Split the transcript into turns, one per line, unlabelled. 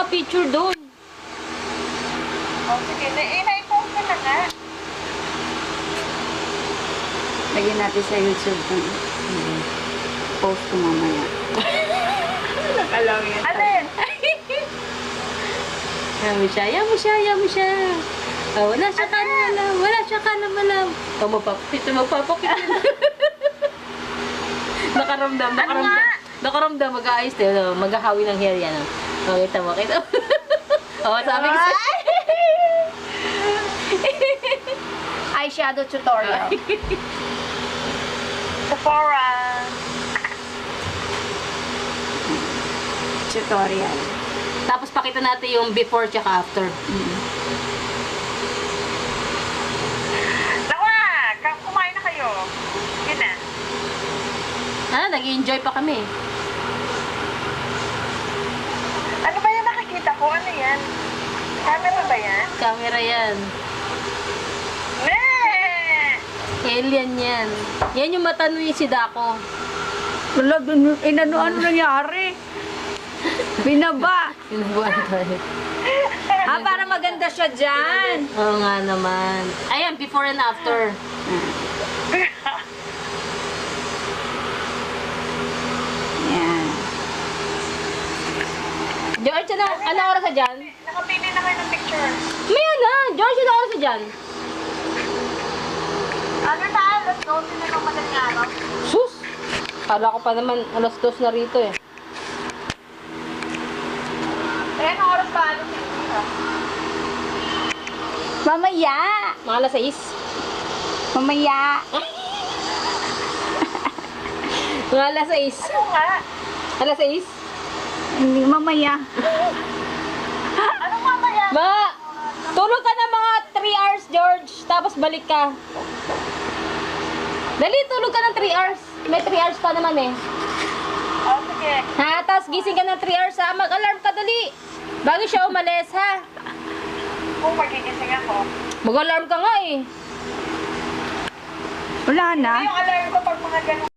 mga picture doon.
Oh, sige. Na-i-post ko na nga.
Lagyan natin sa YouTube kung post ko mamaya.
Nakalaw yan.
Alin?
Yamu siya, yamu siya, yamu siya. Oh, wala siya ka na malam, wala siya ka na malam. Oh, magpapakit. Nakaramdam. Nakaramdam, mag-aayos tayo. Maghahawi ng hair yan. Makita mo. Oh, sabi ko sa'yo.
Eyeshadow tutorial.
Sephora.
Tutorial.
Tapos pakita natin yung before tsaka after.
Naku na! Kumain na kayo. Yun na.
Nag-enjoy pa kami.
Ano ba yung nakikita ko? Ano yan? Camera ba yan?
Camera yan. Alien yan. Yan yung mata ni si Dako.
Wala, ano nangyari? Binaba.
Sinubuan tayo.
Para maganda siya dyan.
Oo nga naman. Ayan, before and after.
Yan.
George, ano oras na dyan?
Nakapili na kayo ng picture.
Maya na! George, ano oras na dyan?
Ano na? Alas 12 na ng madaling araw.
Sus! Kala ko pa naman alas 2 na rito eh.
Eh, anong oras pa? Ano picture?
Mamaya.
Mga alas 6.
Mamaya.
Mga alas 6.
Ano nga?
Alas 6?
Hindi, mamaya.
Anong mamaya?
Tulog ka na mga 3 hours, George. Tapos balik ka. Dali, tulog ka ng 3 hours. May 3 hours pa naman eh.
Oh, sige.
Ha? Tapos gising ka ng 3 hours ha. Mag-alarm ka dali. Bago siya umalis ha.
Kung magigising ako.
Mag-alarm ka nga eh.
Wala na.
Yung alarm ko pag mga ganun.